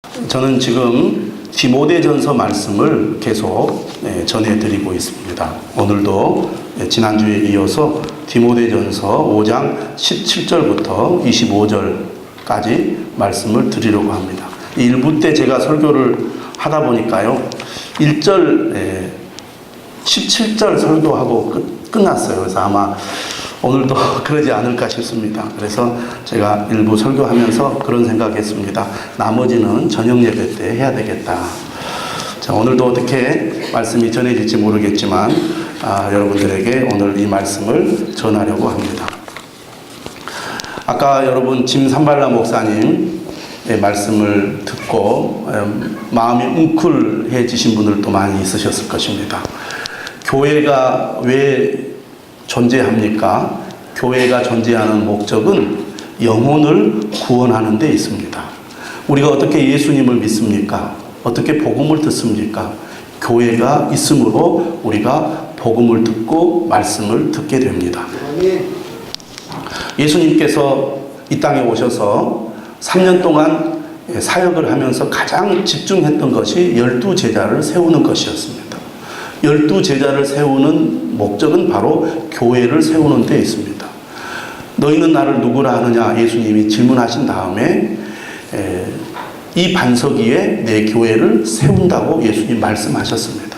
저는 지금 디모데전서 말씀을 계속 전해드리고 있습니다. 오늘도 지난주에 이어서 디모데전서 5장 17절부터 25절까지 말씀을 드리려고 합니다. 1부 때 제가 설교를 하다 보니까요, 1절, 17절 설교하고 끝났어요. 그래서 아마 오늘도 그러지 않을까 싶습니다. 그래서 제가 일부 설교하면서 그런 생각했습니다. 나머지는 저녁 예배 때 해야 되겠다. 자, 오늘도 어떻게 말씀이 전해질지 모르겠지만 여러분들에게 오늘 이 말씀을 전하려고 합니다. 아까 여러분 짐산발라 목사님 말씀을 듣고 마음이 웅클해지신 분들도 많이 있으셨을 것입니다. 교회가 왜 존재합니까? 교회가 존재하는 목적은 영혼을 구원하는 데 있습니다. 우리가 어떻게 예수님을 믿습니까? 어떻게 복음을 듣습니까? 교회가 있으므로 우리가 복음을 듣고 말씀을 듣게 됩니다. 예수님께서 이 땅에 오셔서 3년 동안 사역을 하면서 가장 집중했던 것이 12제자를 세우는 것이었습니다. 12제자를 세우는 목적은 바로 교회를 세우는 데 있습니다. 너희는 나를 누구라 하느냐 예수님이 질문하신 다음에 이 반석 위에 내 교회를 세운다고 예수님 말씀하셨습니다.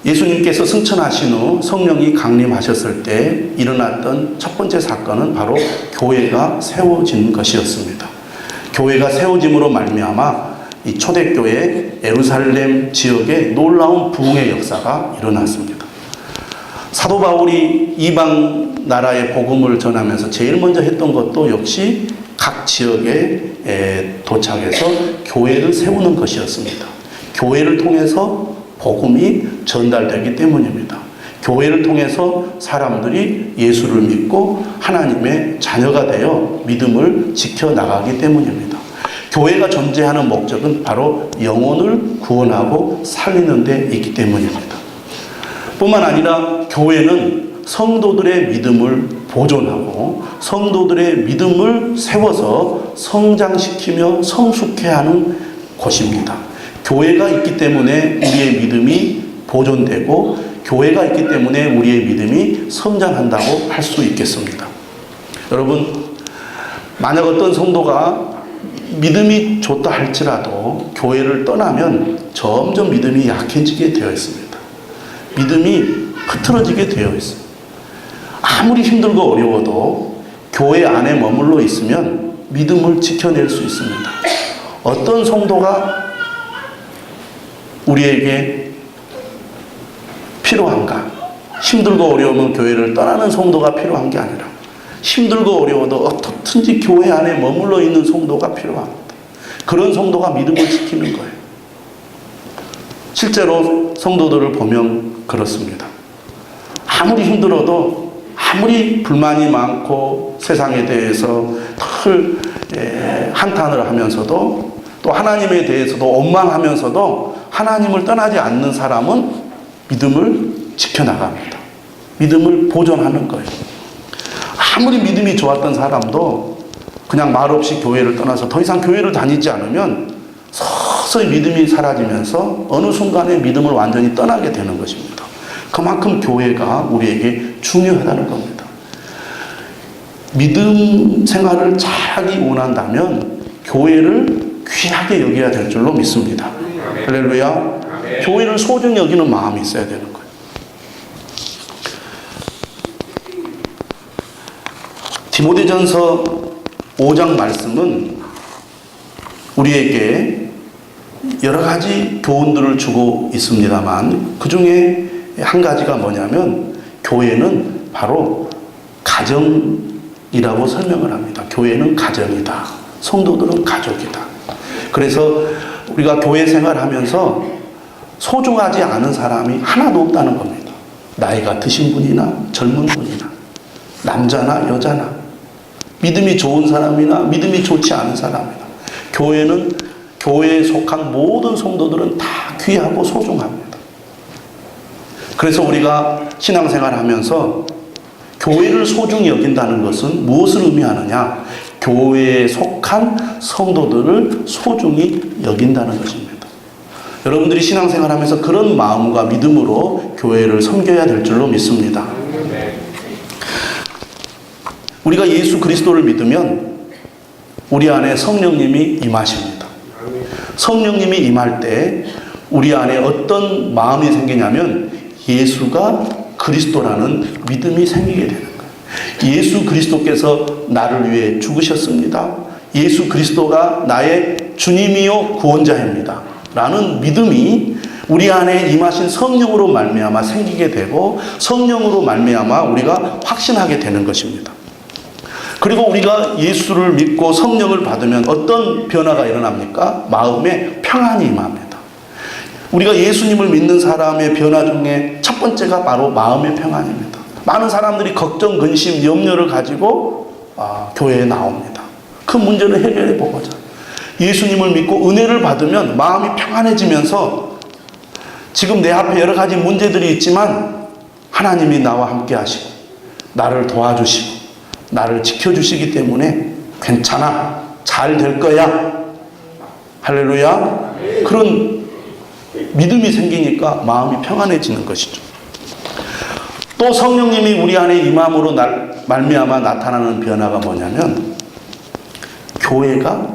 예수님께서 승천하신 후 성령이 강림하셨을 때 일어났던 첫 번째 사건은 바로 교회가 세워진 것이었습니다. 교회가 세워짐으로 말미암아 이 초대교회 예루살렘 지역에 놀라운 부흥의 역사가 일어났습니다. 사도 바울이 이방 나라의 복음을 전하면서 제일 먼저 했던 것도 역시 각 지역에 도착해서 교회를 세우는 것이었습니다. 교회를 통해서 복음이 전달되기 때문입니다. 교회를 통해서 사람들이 예수를 믿고 하나님의 자녀가 되어 믿음을 지켜나가기 때문입니다. 교회가 존재하는 목적은 바로 영혼을 구원하고 살리는 데 있기 때문입니다. 뿐만 아니라 교회는 성도들의 믿음을 보존하고 성도들의 믿음을 세워서 성장시키며 성숙해 하는 곳입니다. 교회가 있기 때문에 우리의 믿음이 보존되고 교회가 있기 때문에 우리의 믿음이 성장한다고 할 수 있겠습니다. 여러분, 만약 어떤 성도가 믿음이 좋다 할지라도 교회를 떠나면 점점 믿음이 약해지게 되어 있습니다. 믿음이 흐트러지게 되어 있습니다. 아무리 힘들고 어려워도 교회 안에 머물러 있으면 믿음을 지켜낼 수 있습니다. 어떤 성도가 우리에게 필요한가? 힘들고 어려우면 교회를 떠나는 성도가 필요한 게 아니라 힘들고 어려워도 어떻든지 교회 안에 머물러 있는 성도가 필요합니다. 그런 성도가 믿음을 지키는 거예요. 실제로 성도들을 보면 그렇습니다. 아무리 힘들어도 아무리 불만이 많고 세상에 대해서 늘 한탄을 하면서도 또 하나님에 대해서도 원망하면서도 하나님을 떠나지 않는 사람은 믿음을 지켜나갑니다. 믿음을 보존하는 거예요. 아무리 믿음이 좋았던 사람도 그냥 말없이 교회를 떠나서 더 이상 교회를 다니지 않으면 서서히 믿음이 사라지면서 어느 순간에 믿음을 완전히 떠나게 되는 것입니다. 그만큼 교회가 우리에게 중요하다는 겁니다. 믿음 생활을 잘하기 원한다면 교회를 귀하게 여겨야 될 줄로 믿습니다. 할렐루야. 교회를 소중히 여기는 마음이 있어야 되는 거예요. 디모데전서 5장 말씀은 우리에게 여러 가지 교훈들을 주고 있습니다만 그 중에 한 가지가 뭐냐면 교회는 바로 가정이라고 설명을 합니다. 교회는 가정이다. 성도들은 가족이다. 그래서 우리가 교회 생활하면서 소중하지 않은 사람이 하나도 없다는 겁니다. 나이가 드신 분이나 젊은 분이나 남자나 여자나 믿음이 좋은 사람이나 믿음이 좋지 않은 사람이나 교회에 속한 모든 성도들은 다 귀하고 소중합니다. 그래서 우리가 신앙생활 하면서 교회를 소중히 여긴다는 것은 무엇을 의미하느냐? 교회에 속한 성도들을 소중히 여긴다는 것입니다. 여러분들이 신앙생활하면서 그런 마음과 믿음으로 교회를 섬겨야 될 줄로 믿습니다. 우리가 예수 그리스도를 믿으면 우리 안에 성령님이 임하십니다. 성령님이 임할 때 우리 안에 어떤 마음이 생기냐면 예수가 그리스도라는 믿음이 생기게 되는 거예요. 예수 그리스도께서 나를 위해 죽으셨습니다. 예수 그리스도가 나의 주님이요 구원자입니다. 라는 믿음이 우리 안에 임하신 성령으로 말미암아 생기게 되고 성령으로 말미암아 우리가 확신하게 되는 것입니다. 그리고 우리가 예수를 믿고 성령을 받으면 어떤 변화가 일어납니까? 마음에 평안이 임합니다. 우리가 예수님을 믿는 사람의 변화 중에 첫 번째가 바로 마음의 평안입니다. 많은 사람들이 걱정, 근심, 염려를 가지고 교회에 나옵니다. 그 문제를 해결해 보고자. 예수님을 믿고 은혜를 받으면 마음이 평안해지면서 지금 내 앞에 여러 가지 문제들이 있지만 하나님이 나와 함께 하시고 나를 도와주시고 나를 지켜주시기 때문에 괜찮아, 잘 될 거야. 할렐루야. 그런 믿음이 생기니까 마음이 평안해지는 것이죠. 또 성령님이 우리 안에 임함으로 말미암아 나타나는 변화가 뭐냐면 교회가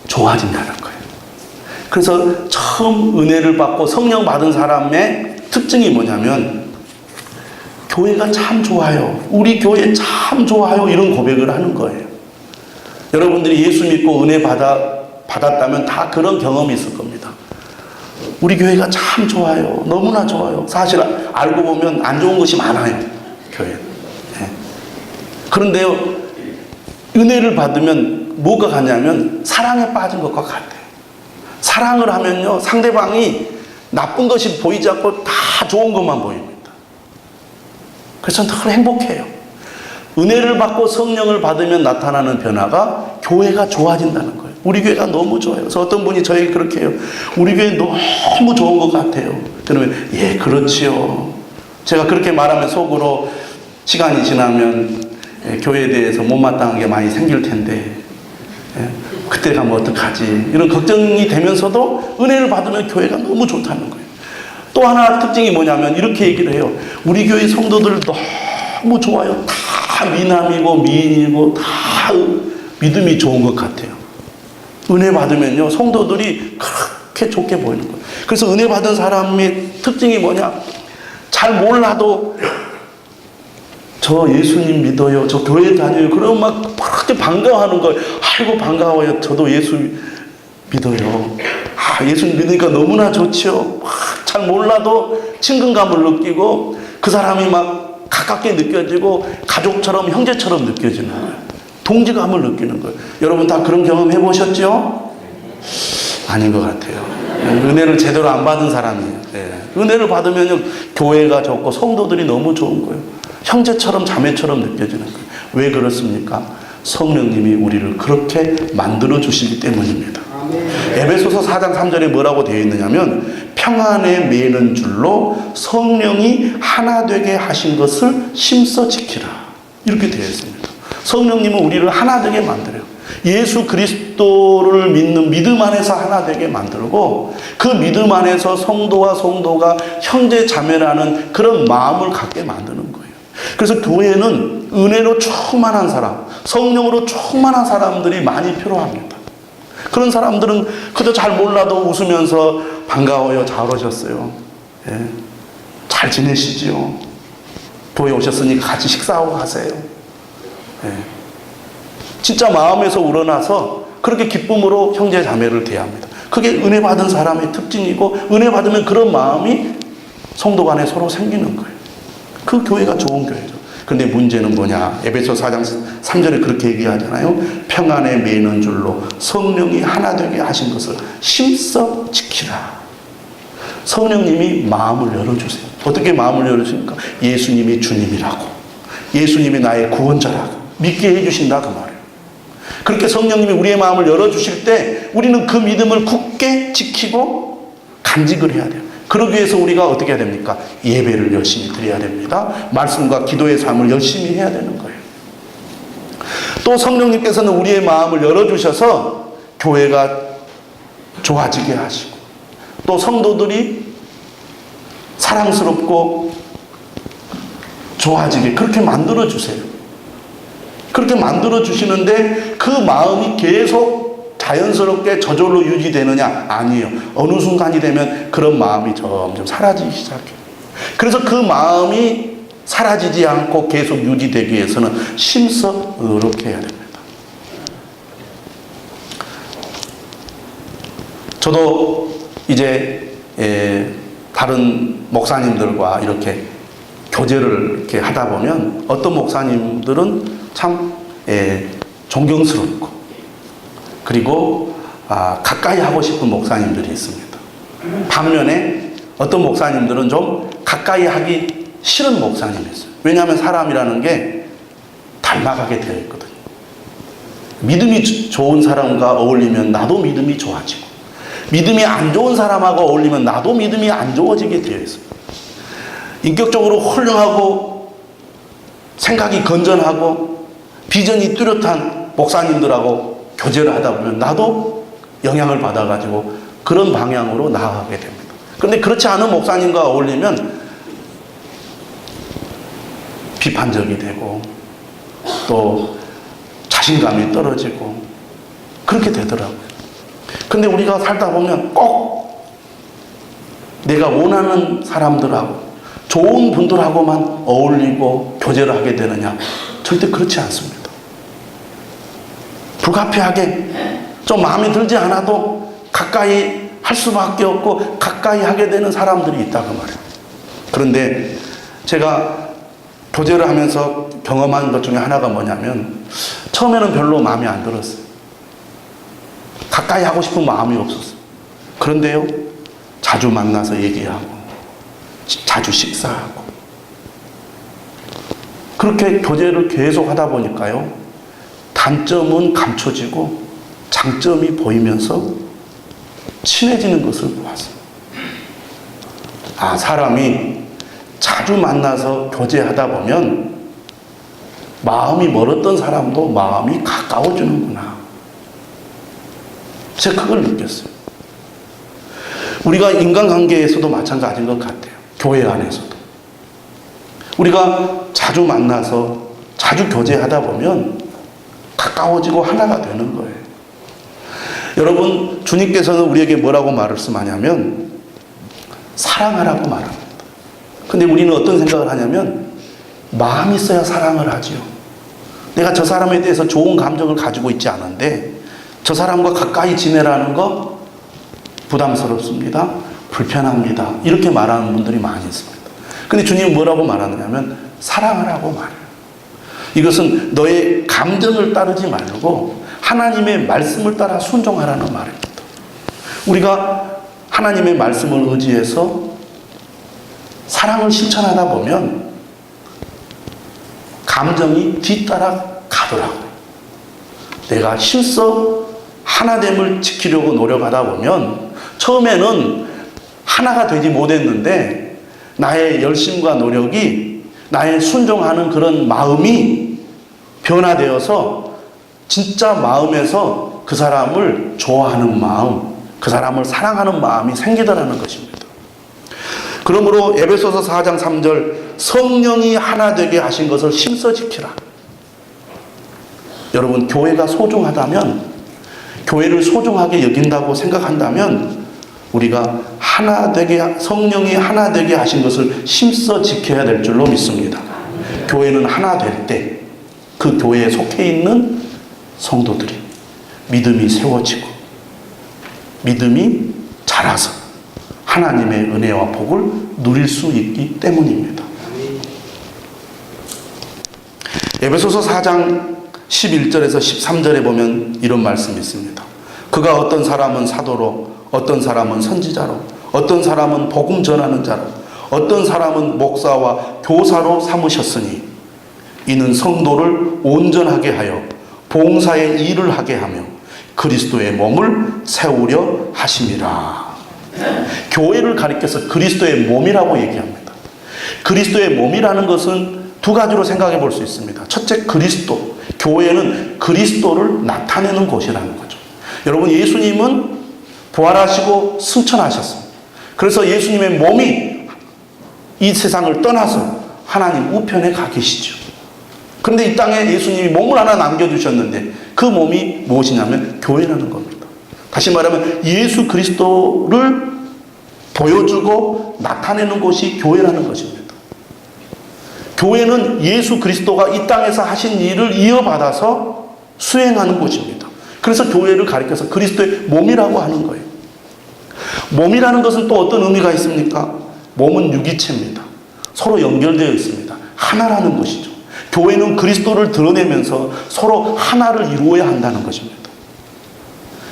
좋아진다는 거예요. 그래서 처음 은혜를 받고 성령 받은 사람의 특징이 뭐냐면 교회가 참 좋아요. 우리 교회 참 좋아요. 이런 고백을 하는 거예요. 여러분들이 예수 믿고 은혜 받았다면 다 그런 경험이 있을 겁니다. 우리 교회가 참 좋아요. 너무나 좋아요. 사실 알고 보면 안 좋은 것이 많아요. 교회. 네. 그런데요, 은혜를 받으면 뭐가 같냐면 사랑에 빠진 것과 같아요. 사랑을 하면요, 상대방이 나쁜 것이 보이지 않고 다 좋은 것만 보입니다. 그래서 늘 행복해요. 은혜를 받고 성령을 받으면 나타나는 변화가 교회가 좋아진다는 거예요. 우리 교회가 너무 좋아요. 그래서 어떤 분이 저에게 그렇게 해요. 우리 교회 너무 좋은 것 같아요. 그러면 예, 그렇지요. 제가 그렇게 말하면 속으로 시간이 지나면 교회에 대해서 못마땅한 게 많이 생길 텐데 그때 가면 어떡하지? 이런 걱정이 되면서도 은혜를 받으면 교회가 너무 좋다는 거예요. 또 하나 특징이 뭐냐면 이렇게 얘기를 해요. 우리 교회 성도들 너무 좋아요. 다 미남이고 미인이고 다 믿음이 좋은 것 같아요. 은혜 받으면요, 성도들이 그렇게 좋게 보이는 거예요. 그래서 은혜 받은 사람의 특징이 뭐냐? 잘 몰라도 저 예수님 믿어요. 저 교회 다녀요. 그러면 막 그렇게 반가워하는 거예요. 아이고 반가워요. 저도 예수 믿어요. 예수님 믿으니까 너무나 좋죠. 잘 몰라도 친근감을 느끼고 그 사람이 막 가깝게 느껴지고 가족처럼 형제처럼 느껴지는 거예요. 동지감을 느끼는 거예요. 여러분 다 그런 경험 해보셨죠? 아닌 것 같아요. 은혜를 제대로 안 받은 사람이에요. 네. 은혜를 받으면 교회가 좋고 성도들이 너무 좋은 거예요. 형제처럼 자매처럼 느껴지는 거예요. 왜 그렇습니까? 성령님이 우리를 그렇게 만들어 주시기 때문입니다. 에베소서 4장 3절에 뭐라고 되어 있느냐면 평안에 매는 줄로 성령이 하나 되게 하신 것을 힘써 지키라. 이렇게 되어 있습니다. 성령님은 우리를 하나 되게 만들어요. 예수 그리스도를 믿는 믿음 안에서 하나 되게 만들고 그 믿음 안에서 성도와 성도가 형제 자매라는 그런 마음을 갖게 만드는 거예요. 그래서 교회는 은혜로 충만한 사람, 성령으로 충만한 사람들이 많이 필요합니다. 그런 사람들은 그저 잘 몰라도 웃으면서 반가워요. 잘 오셨어요. 예. 잘 지내시지요. 교회 오셨으니까 같이 식사하고 가세요. 예. 진짜 마음에서 우러나서 그렇게 기쁨으로 형제 자매를 대합니다. 그게 은혜 받은 사람의 특징이고 은혜 받으면 그런 마음이 성도 간에 서로 생기는 거예요. 그 교회가 좋은 교회죠. 근데 문제는 뭐냐? 에베소 4장 3절에 그렇게 얘기하잖아요. 평안에 매이는 줄로 성령이 하나 되게 하신 것을 힘써 지키라. 성령님이 마음을 열어주세요. 어떻게 마음을 열어주십니까? 예수님이 주님이라고, 예수님이 나의 구원자라고 믿게 해주신다 그 말이에요. 그렇게 성령님이 우리의 마음을 열어주실 때 우리는 그 믿음을 굳게 지키고 간직을 해야 돼요. 그러기 위해서 우리가 어떻게 해야 됩니까? 예배를 열심히 드려야 됩니다. 말씀과 기도의 삶을 열심히 해야 되는 거예요. 또 성령님께서는 우리의 마음을 열어주셔서 교회가 좋아지게 하시고, 또 성도들이 사랑스럽고 좋아지게 그렇게 만들어주세요. 그렇게 만들어주시는데 그 마음이 계속 자연스럽게 저절로 유지되느냐? 아니에요. 어느 순간이 되면 그런 마음이 점점 사라지기 시작해요. 그래서 그 마음이 사라지지 않고 계속 유지되기 위해서는 심서 의롭게 해야 됩니다. 저도 이제 다른 목사님들과 이렇게 교제를 이렇게 하다 보면 어떤 목사님들은 참 존경스럽고, 그리고 가까이 하고 싶은 목사님들이 있습니다. 반면에 어떤 목사님들은 좀 가까이 하기 싫은 목사님이 있어요. 왜냐하면 사람이라는 게 닮아가게 되어 있거든요. 믿음이 좋은 사람과 어울리면 나도 믿음이 좋아지고, 믿음이 안 좋은 사람하고 어울리면 나도 믿음이 안 좋아지게 되어 있어요. 인격적으로 훌륭하고 생각이 건전하고 비전이 뚜렷한 목사님들하고 교제를 하다 보면 나도 영향을 받아가지고 그런 방향으로 나아가게 됩니다. 그런데 그렇지 않은 목사님과 어울리면 비판적이 되고 또 자신감이 떨어지고 그렇게 되더라고요. 근데 우리가 살다 보면 꼭 내가 원하는 사람들하고 좋은 분들하고만 어울리고 교제를 하게 되느냐? 절대 그렇지 않습니다. 불가피하게 좀 마음에 들지 않아도 가까이 할 수밖에 없고 가까이 하게 되는 사람들이 있다고 말이에요. 그런데 제가 교제를 하면서 경험한 것 중에 하나가 뭐냐면, 처음에는 별로 마음에 안 들었어요. 가까이 하고 싶은 마음이 없었어요. 그런데요, 자주 만나서 얘기하고 자주 식사하고 그렇게 교제를 계속 하다 보니까요, 단점은 감춰지고 장점이 보이면서 친해지는 것을 보았어요. 사람이 자주 만나서 교제하다 보면 마음이 멀었던 사람도 마음이 가까워지는구나. 제가 그걸 느꼈어요. 우리가 인간관계에서도 마찬가지인 것 같아요. 교회 안에서도. 우리가 자주 만나서 자주 교제하다 보면 가까워지고 하나가 되는 거예요. 여러분, 주님께서는 우리에게 뭐라고 말씀하냐면 사랑하라고 말합니다. 근데 우리는 어떤 생각을 하냐면 마음이 있어야 사랑을 하지요. 내가 저 사람에 대해서 좋은 감정을 가지고 있지 않은데 저 사람과 가까이 지내라는 거 부담스럽습니다. 불편합니다. 이렇게 말하는 분들이 많이 있습니다. 근데 주님은 뭐라고 말하느냐면 사랑하라고 말해요. 이것은 너의 감정을 따르지 말고 하나님의 말씀을 따라 순종하라는 말입니다. 우리가 하나님의 말씀을 의지해서 사랑을 실천하다 보면 감정이 뒤따라 가더라고요. 내가 힘써 하나됨을 지키려고 노력하다 보면 처음에는 하나가 되지 못했는데 나의 열심과 노력이, 나의 순종하는 그런 마음이 변화되어서 진짜 마음에서 그 사람을 좋아하는 마음, 그 사람을 사랑하는 마음이 생기더라는 것입니다. 그러므로 에베소서 4장 3절 성령이 하나 되게 하신 것을 힘써 지키라. 여러분, 교회가 소중하다면, 교회를 소중하게 여긴다고 생각한다면 우리가 하나 되게, 성령이 하나 되게 하신 것을 힘써 지켜야 될 줄로 믿습니다. 교회는 하나 될 때 그 교회에 속해 있는 성도들이 믿음이 세워지고 믿음이 자라서 하나님의 은혜와 복을 누릴 수 있기 때문입니다. 에베소서 4장 11절에서 13절에 보면 이런 말씀이 있습니다. 그가 어떤 사람은 사도로, 어떤 사람은 선지자로, 어떤 사람은 복음 전하는 자로, 어떤 사람은 목사와 교사로 삼으셨으니 이는 성도를 온전하게 하여 봉사의 일을 하게 하며 그리스도의 몸을 세우려 하심이라. 교회를 가리켜서 그리스도의 몸이라고 얘기합니다. 그리스도의 몸이라는 것은 두 가지로 생각해 볼 수 있습니다. 첫째, 그리스도, 교회는 그리스도를 나타내는 곳이라는 거죠. 여러분, 예수님은 부활하시고 승천하셨습니다. 그래서 예수님의 몸이 이 세상을 떠나서 하나님 우편에 가 계시죠. 그런데 이 땅에 예수님이 몸을 하나 남겨주셨는데 그 몸이 무엇이냐면 교회라는 겁니다. 다시 말하면 예수 그리스도를 보여주고 나타내는 곳이 교회라는 것입니다. 교회는 예수 그리스도가 이 땅에서 하신 일을 이어받아서 수행하는 곳입니다. 그래서 교회를 가리켜서 그리스도의 몸이라고 하는 거예요. 몸이라는 것은 또 어떤 의미가 있습니까? 몸은 유기체입니다. 서로 연결되어 있습니다. 하나라는 것이죠. 교회는 그리스도를 드러내면서 서로 하나를 이루어야 한다는 것입니다.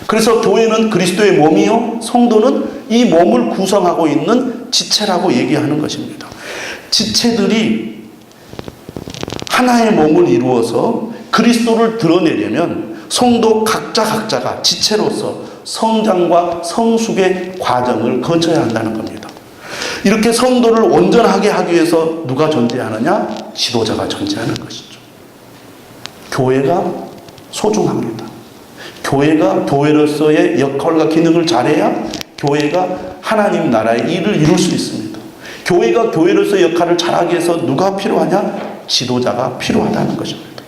그래서 교회는 그리스도의 몸이요, 성도는 이 몸을 구성하고 있는 지체라고 얘기하는 것입니다. 지체들이 하나의 몸을 이루어서 그리스도를 드러내려면 성도 각자가 지체로서 성장과 성숙의 과정을 거쳐야 한다는 겁니다. 이렇게 성도를 온전하게 하기 위해서 누가 존재하느냐? 지도자가 존재하는 것이죠. 교회가 소중합니다. 교회가 교회로서의 역할과 기능을 잘해야 교회가 하나님 나라의 일을 이룰 수 있습니다. 교회가 교회로서의 역할을 잘하기 위해서 누가 필요하냐? 지도자가 필요하다는 것입니다.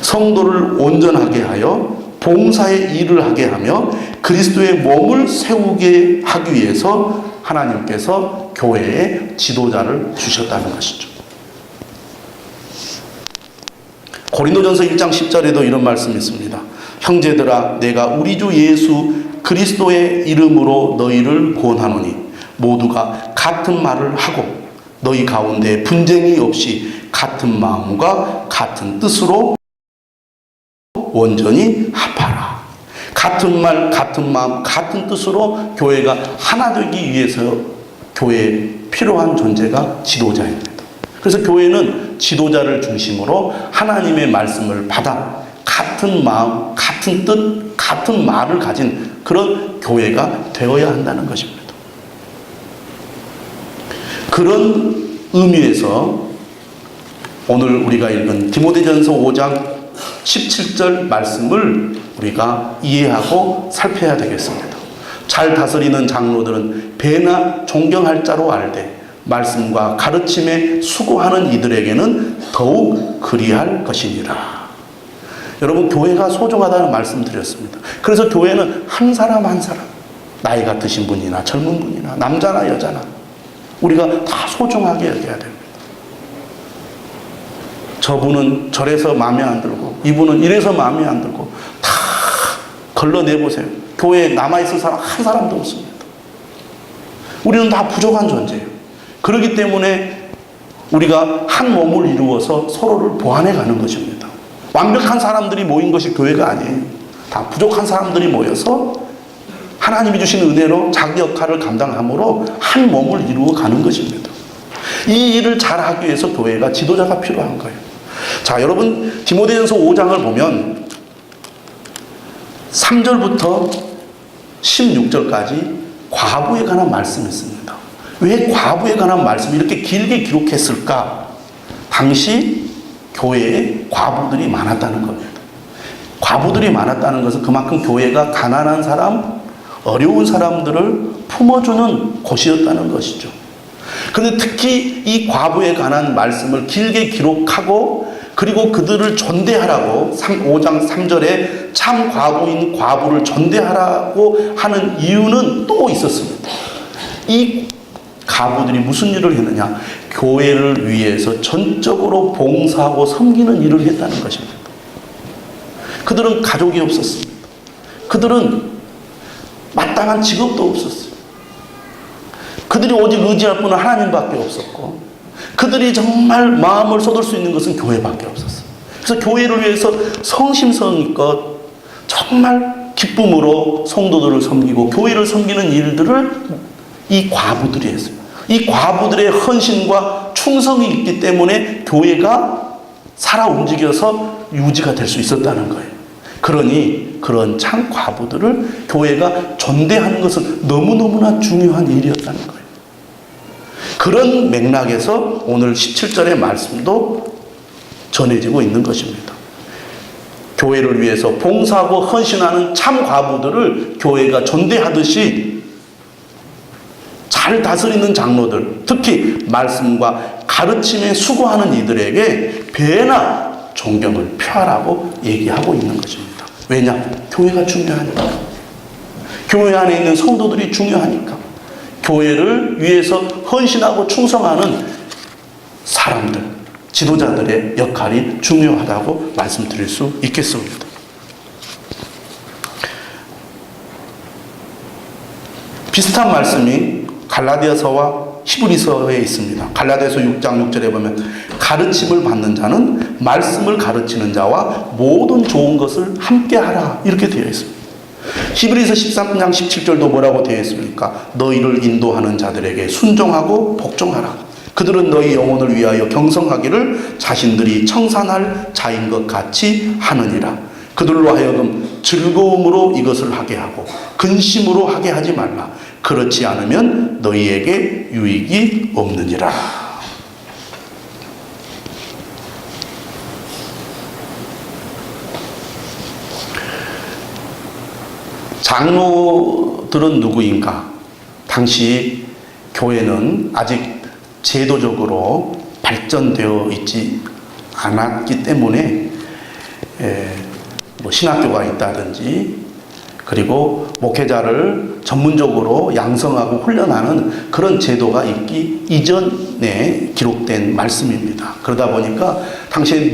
성도를 온전하게 하여 봉사의 일을 하게 하며 그리스도의 몸을 세우게 하기 위해서 하나님께서 교회에 지도자를 주셨다는 것이죠. 고린도전서 1장 10절에도 이런 말씀이 있습니다. 형제들아, 내가 우리 주 예수 그리스도의 이름으로 너희를 권하노니 모두가 같은 말을 하고 너희 가운데 분쟁이 없이 같은 마음과 같은 뜻으로 온전히 합하라. 같은 말, 같은 마음, 같은 뜻으로 교회가 하나 되기 위해서 교회에 필요한 존재가 지도자입니다. 그래서 교회는 지도자를 중심으로 하나님의 말씀을 받아 같은 마음, 같은 뜻, 같은 말을 가진 그런 교회가 되어야 한다는 것입니다. 그런 의미에서 오늘 우리가 읽은 디모데전서 5장 17절 말씀을 우리가 이해하고 살펴야 되겠습니다. 잘 다스리는 장로들은 배나 존경할 자로 알되 말씀과 가르침에 수고하는 이들에게는 더욱 그리할 것이니라. 여러분, 교회가 소중하다는 말씀 드렸습니다. 그래서 교회는 한 사람 한 사람, 나이가 드신 분이나 젊은 분이나 남자나 여자나 우리가 다 소중하게 여겨야 됩니다. 저분은 저래서 마음에 안 들고 이분은 이래서 마음에 안 들고 다 걸러내보세요. 교회에 남아있을 사람 한 사람도 없습니다. 우리는 다 부족한 존재예요. 그렇기 때문에 우리가 한 몸을 이루어서 서로를 보완해가는 것입니다. 완벽한 사람들이 모인 것이 교회가 아니에요. 다 부족한 사람들이 모여서 하나님이 주신 은혜로 자기 역할을 감당함으로 한 몸을 이루어가는 것입니다. 이 일을 잘하기 위해서 교회가 지도자가 필요한 거예요. 자, 여러분, 디모데전서 5장을 보면 3절부터 16절까지 과부에 관한 말씀이 있습니다. 왜 과부에 관한 말씀을 이렇게 길게 기록했을까? 당시 교회에 과부들이 많았다는 겁니다. 과부들이 많았다는 것은 그만큼 교회가 가난한 사람, 어려운 사람들을 품어주는 곳이었다는 것이죠. 그런데 특히 이 과부에 관한 말씀을 길게 기록하고 그리고 그들을 존대하라고 5장 3절에 참 과부인 과부를 존대하라고 하는 이유는 또 있었습니다. 이 과부들이 무슨 일을 했느냐? 교회를 위해서 전적으로 봉사하고 섬기는 일을 했다는 것입니다. 그들은 가족이 없었습니다. 그들은 마땅한 직업도 없었어요. 그들이 오직 의지할 분은 하나님밖에 없었고 그들이 정말 마음을 쏟을 수 있는 것은 교회밖에 없었어요. 그래서 교회를 위해서 성심성의껏 정말 기쁨으로 성도들을 섬기고 교회를 섬기는 일들을 이 과부들이 했어요. 이 과부들의 헌신과 충성이 있기 때문에 교회가 살아 움직여서 유지가 될 수 있었다는 거예요. 그러니 그런 참 과부들을 교회가 존대하는 것은 너무너무나 중요한 일이었다는 거예요. 그런 맥락에서 오늘 17절의 말씀도 전해지고 있는 것입니다. 교회를 위해서 봉사하고 헌신하는 참 과부들을 교회가 존대하듯이 잘 다스리는 장로들, 특히 말씀과 가르침에 수고하는 이들에게 배나 존경을 표하라고 얘기하고 있는 것입니다. 왜냐? 교회가 중요하니까. 교회 안에 있는 성도들이 중요하니까. 교회를 위해서 헌신하고 충성하는 사람들, 지도자들의 역할이 중요하다고 말씀드릴 수 있겠습니다. 비슷한 말씀이 갈라디아서와 히브리서에 있습니다. 갈라디아서 6장 6절에 보면 가르침을 받는 자는 말씀을 가르치는 자와 모든 좋은 것을 함께하라 이렇게 되어 있습니다. 히브리서 13장 17절도 뭐라고 되어 있습니까? 너희를 인도하는 자들에게 순종하고 복종하라. 그들은 너희 영혼을 위하여 경성하기를 자신들이 청산할 자인 것 같이 하느니라. 그들로 하여금 즐거움으로 이것을 하게 하고 근심으로 하게 하지 말라. 그렇지 않으면 너희에게 유익이 없느니라. 장로들은 누구인가? 당시 교회는 아직 제도적으로 발전되어 있지 않았기 때문에 신학교가 있다든지 그리고 목회자를 전문적으로 양성하고 훈련하는 그런 제도가 있기 이전에 기록된 말씀입니다. 그러다 보니까 당시에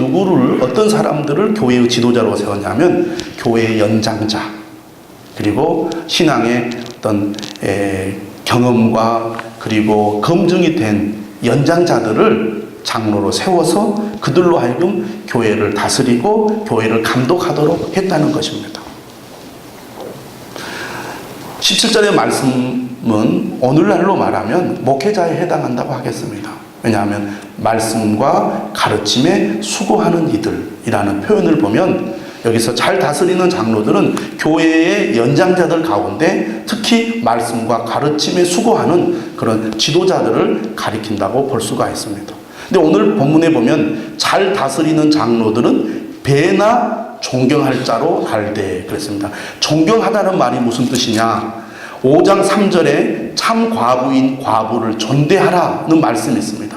어떤 사람들을 교회의 지도자로 세웠냐면 교회의 연장자, 그리고 신앙의 어떤 경험과 그리고 검증이 된 연장자들을 장로로 세워서 그들로 하여금 교회를 다스리고 교회를 감독하도록 했다는 것입니다. 17절의 말씀은 오늘날로 말하면 목회자에 해당한다고 하겠습니다. 왜냐하면 말씀과 가르침에 수고하는 이들이라는 표현을 보면 여기서 잘 다스리는 장로들은 교회의 연장자들 가운데 특히 말씀과 가르침에 수고하는 그런 지도자들을 가리킨다고 볼 수가 있습니다. 근데 오늘 본문에 보면 잘 다스리는 장로들은 배나 존경할 자로 알되 그랬습니다. 존경하다는 말이 무슨 뜻이냐? 5장 3절에 참 과부인 과부를 존대하라는 말씀이 있습니다.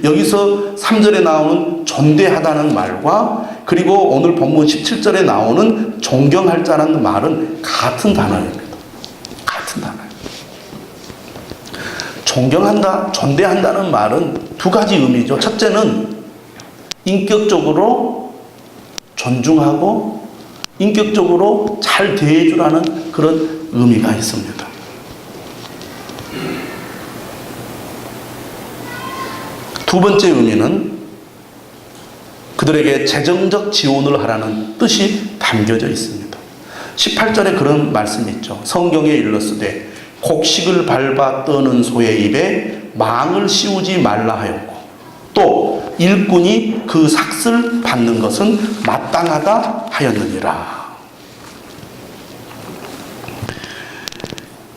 여기서 3절에 나오는 존대하다는 말과 그리고 오늘 본문 17절에 나오는 존경할 자라는 말은 같은 단어입니다. 같은 단어예요. 존경한다, 존대한다는 말은 두 가지 의미죠. 첫째는 인격적으로 존중하고 인격적으로 잘 대해주라는 그런 의미가 있습니다. 두 번째 의미는 그들에게 재정적 지원을 하라는 뜻이 담겨져 있습니다. 18절에 그런 말씀이 있죠. 성경에 일렀으되 곡식을 밟아 떠는 소의 입에 망을 씌우지 말라 하였고 또 일꾼이 그 삭슬 받는 것은 마땅하다 하였느니라.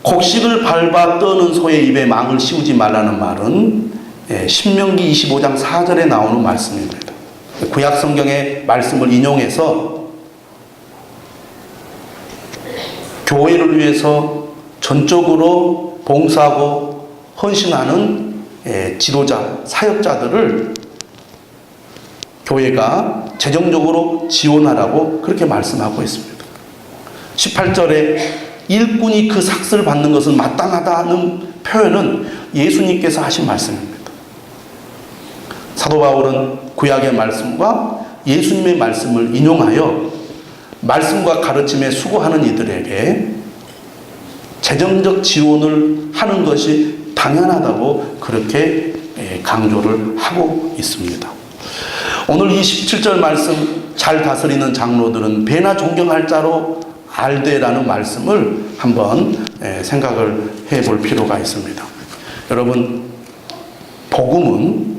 곡식을 밟아 떠는 소의 입에 망을 씌우지 말라는 말은 신명기 25장 4절에 나오는 말씀입니다. 구약 성경의 말씀을 인용해서 교회를 위해서 전적으로 봉사하고 헌신하는 지도자, 사역자들을 교회가 재정적으로 지원하라고 그렇게 말씀하고 있습니다. 18절에 일꾼이 그 삭슬을 받는 것은 마땅하다는 표현은 예수님께서 하신 말씀입니다. 사도 바울은 구약의 말씀과 예수님의 말씀을 인용하여 말씀과 가르침에 수고하는 이들에게 재정적 지원을 하는 것이 당연하다고 그렇게 강조를 하고 있습니다. 오늘 이 17절 말씀 잘 다스리는 장로들은 배나 존경할 자로 알되라는 말씀을 한번 생각을 해볼 필요가 있습니다. 여러분, 복음은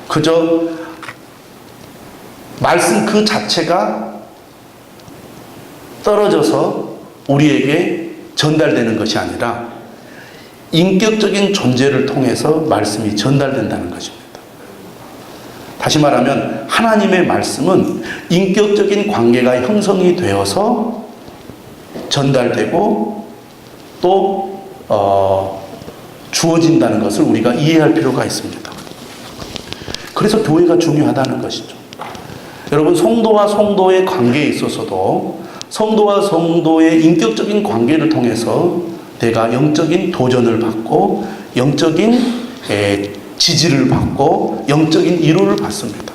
그저 말씀 그 자체가 떨어져서 우리에게 전달되는 것이 아니라 인격적인 존재를 통해서 말씀이 전달된다는 것입니다. 다시 말하면 하나님의 말씀은 인격적인 관계가 형성이 되어서 전달되고 또 주어진다는 것을 우리가 이해할 필요가 있습니다. 그래서 교회가 중요하다는 것이죠. 여러분, 성도와 성도의 관계에 있어서도 성도와 성도의 인격적인 관계를 통해서 내가 영적인 도전을 받고 영적인 지지를 받고 영적인 위로를 받습니다.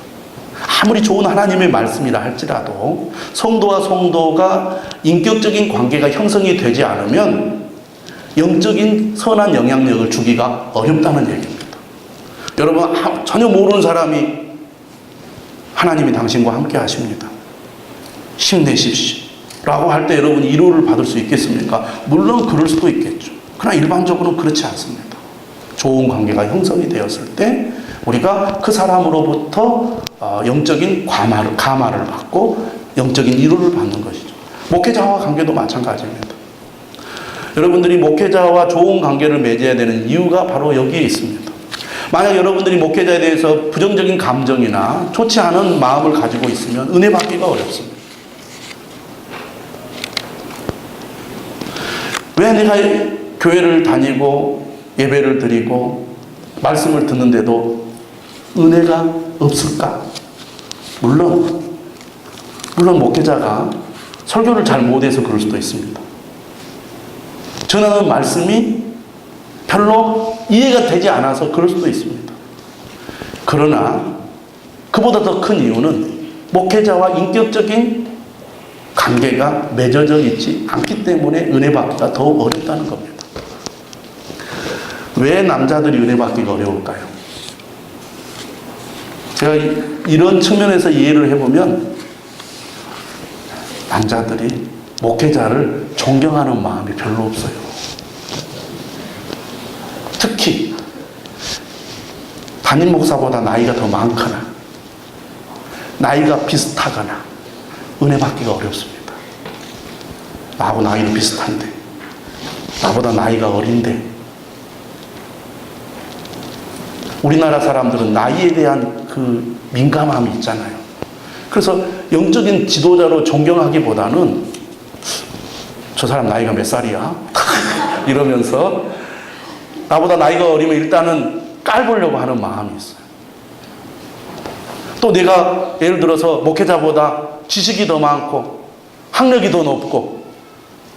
아무리 좋은 하나님의 말씀이라 할지라도 성도와 성도가 인격적인 관계가 형성이 되지 않으면 영적인 선한 영향력을 주기가 어렵다는 얘기입니다. 여러분, 전혀 모르는 사람이 하나님이 당신과 함께 하십니다. 힘내십시오 라고 할 때 여러분이 위로를 받을 수 있겠습니까? 물론 그럴 수도 있겠죠. 그러나 일반적으로는 그렇지 않습니다. 좋은 관계가 형성이 되었을 때 우리가 그 사람으로부터 영적인 감화를 받고 영적인 위로를 받는 것이죠. 목회자와 관계도 마찬가지입니다. 여러분들이 목회자와 좋은 관계를 맺어야 되는 이유가 바로 여기에 있습니다. 만약 여러분들이 목회자에 대해서 부정적인 감정이나 좋지 않은 마음을 가지고 있으면 은혜 받기가 어렵습니다. 왜 내가 교회를 다니고 예배를 드리고 말씀을 듣는데도 은혜가 없을까? 물론 목회자가 설교를 잘 못해서 그럴 수도 있습니다. 전하는 말씀이 별로 이해가 되지 않아서 그럴 수도 있습니다. 그러나 그보다 더 큰 이유는 목회자와 인격적인 관계가 맺어져 있지 않기 때문에 은혜 받기가 더 어렵다는 겁니다. 왜 남자들이 은혜 받기가 어려울까요? 제가 이런 측면에서 이해를 해보면 남자들이 목회자를 존경하는 마음이 별로 없어요. 특히 담임 목사보다 나이가 더 많거나 나이가 비슷하거나 은혜 받기가 어렵습니다. 나하고 나이는 비슷한데 나보다 나이가 어린데 우리나라 사람들은 나이에 대한 그 민감함이 있잖아요. 그래서 영적인 지도자로 존경하기보다는 저 사람 나이가 몇 살이야? 이러면서 나보다 나이가 어리면 일단은 깔보려고 하는 마음이 있어요. 또 내가 예를 들어서 목회자보다 지식이 더 많고 학력이 더 높고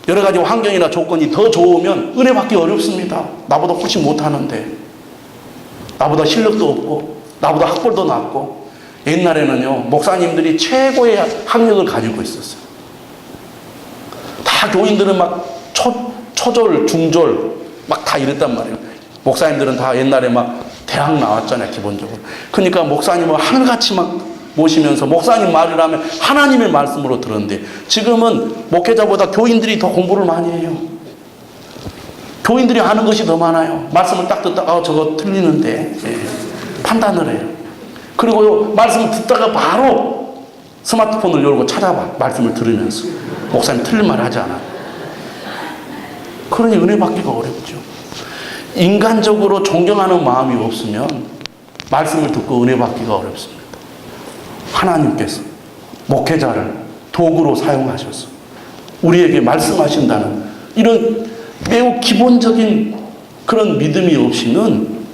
여러 가지 환경이나 조건이 더 좋으면 은혜 받기 어렵습니다. 나보다 훨씬 못하는데 나보다 실력도 없고 나보다 학벌도 낮고. 옛날에는요 목사님들이 최고의 학력을 가지고 있었어요. 다 교인들은 막 초졸, 중졸 막 다 이랬단 말이에요. 목사님들은 다 옛날에 막 대학 나왔잖아요, 기본적으로. 그러니까 목사님을 하늘같이 막 모시면서 목사님 말을 하면 하나님의 말씀으로 들었는데 지금은 목회자보다 교인들이 더 공부를 많이 해요. 교인들이 아는 것이 더 많아요. 말씀을 딱 듣다가 저거 틀리는데 판단을 해요. 그리고 말씀을 듣다가 바로 스마트폰을 열고 찾아봐. 말씀을 들으면서. 목사님 틀린 말 하지 않아요. 그러니 은혜 받기가 어렵죠. 인간적으로 존경하는 마음이 없으면 말씀을 듣고 은혜 받기가 어렵습니다. 하나님께서 목회자를 도구로 사용하셔서 우리에게 말씀하신다는 이런 매우 기본적인 그런 믿음이 없이는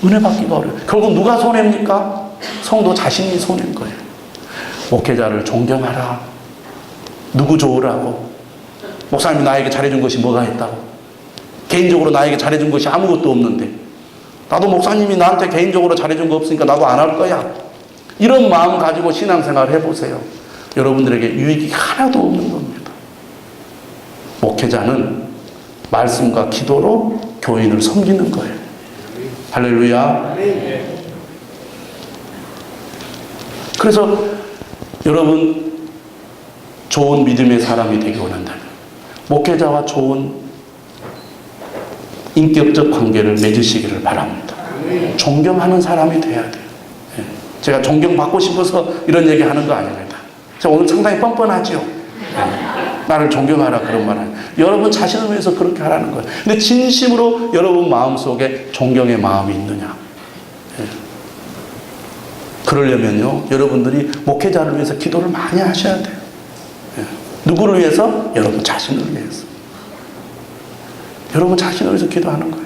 은혜 받기가 어려워요. 결국 누가 손해입니까? 성도 자신이 손해인 거예요. 목회자를 존경하라. 누구 좋으라고. 목사님이 나에게 잘해준 것이 뭐가 있다고. 개인적으로 나에게 잘해준 것이 아무것도 없는데 나도 목사님이 나한테 개인적으로 잘해준 거 없으니까 나도 안 할 거야. 이런 마음 가지고 신앙생활 해보세요. 여러분들에게 유익이 하나도 없는 겁니다. 목회자는 말씀과 기도로 교인을 섬기는 거예요. 할렐루야. 그래서 여러분 좋은 믿음의 사람이 되기 원한다면 목회자와 좋은 인격적 관계를 맺으시기를 바랍니다. 존경하는 사람이 돼야 돼요. 제가 존경받고 싶어서 이런 얘기 하는 거 아닙니다. 제가 오늘 상당히 뻔뻔하죠. 나를 존경하라 그런 말 아니에요. 여러분 자신을 위해서 그렇게 하라는 거예요. 근데 진심으로 여러분 마음속에 존경의 마음이 있느냐. 그러려면요, 여러분들이 목회자를 위해서 기도를 많이 하셔야 돼요. 예. 누구를 위해서? 여러분 자신을 위해서. 여러분 자신을 위해서 기도하는 거예요.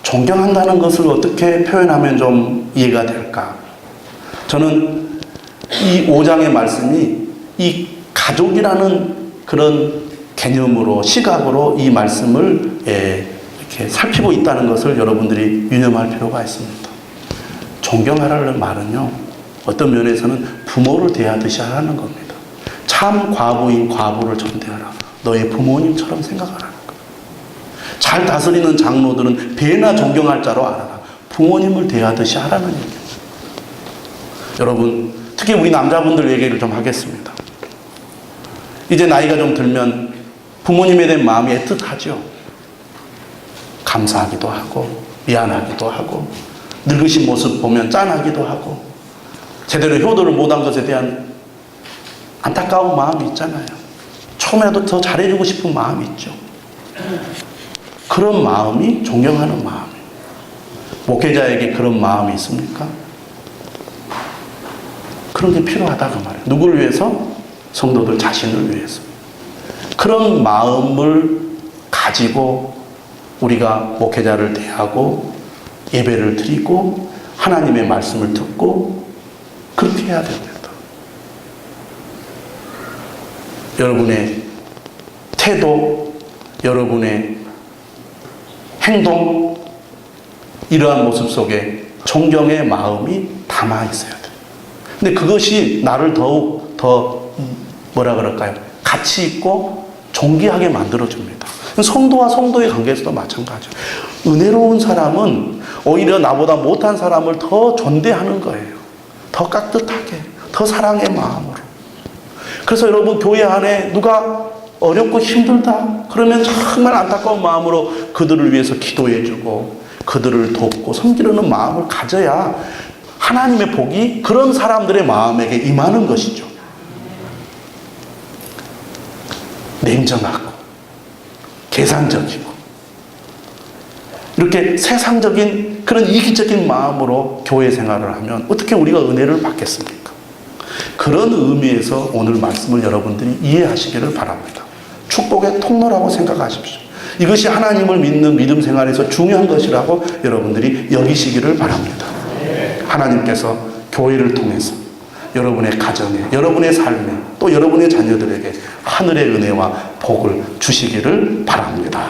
존경한다는 것을 어떻게 표현하면 좀 이해가 될까? 저는 이 5장의 말씀이 이 가족이라는 그런 개념으로, 시각으로 이 말씀을 이렇게 살피고 있다는 것을 여러분들이 유념할 필요가 있습니다. 존경하라는 말은요, 어떤 면에서는 부모를 대하듯이 하라는 겁니다. 참 과부인 과부를 존대하라. 너의 부모님처럼 생각하라는 거예요. 잘 다스리는 장로들은 배나 존경할 자로 알아라. 부모님을 대하듯이 하라는 얘기입니다. 여러분, 특히 우리 남자분들 얘기를 좀 하겠습니다. 이제 나이가 좀 들면 부모님에 대한 마음이 애틋하죠. 감사하기도 하고 미안하기도 하고 늙으신 모습 보면 짠하기도 하고 제대로 효도를 못한 것에 대한 안타까운 마음이 있잖아요. 처음이라도 더 잘해주고 싶은 마음이 있죠. 그런 마음이 존경하는 마음이에요. 목회자에게 그런 마음이 있습니까? 그런 게 필요하다 그 말이에요. 누구를 위해서? 성도들 자신을 위해서. 그런 마음을 가지고 우리가 목회자를 대하고 예배를 드리고 하나님의 말씀을 듣고 그렇게 해야 됩니다. 여러분의 태도, 여러분의 행동, 이러한 모습 속에 존경의 마음이 담아 있어야 돼요. 근데 그것이 나를 더욱 더 뭐라 그럴까요? 가치 있고 존귀하게 만들어줍니다. 성도와 성도의 관계에서도 마찬가지예요. 은혜로운 사람은 오히려 나보다 못한 사람을 더 존대하는 거예요. 더 깍듯하게, 더 사랑의 마음으로. 그래서 여러분 교회 안에 누가 어렵고 힘들다 그러면 정말 안타까운 마음으로 그들을 위해서 기도해주고 그들을 돕고 섬기려는 마음을 가져야 하나님의 복이 그런 사람들의 마음에게 임하는 것이죠. 냉정하고 계산적이고 이렇게 세상적인 그런 이기적인 마음으로 교회 생활을 하면 어떻게 우리가 은혜를 받겠습니까? 그런 의미에서 오늘 말씀을 여러분들이 이해하시기를 바랍니다. 축복의 통로라고 생각하십시오. 이것이 하나님을 믿는 믿음 생활에서 중요한 것이라고 여러분들이 여기시기를 바랍니다. 하나님께서 교회를 통해서 여러분의 가정에, 여러분의 삶에, 또 여러분의 자녀들에게 하늘의 은혜와 복을 주시기를 바랍니다.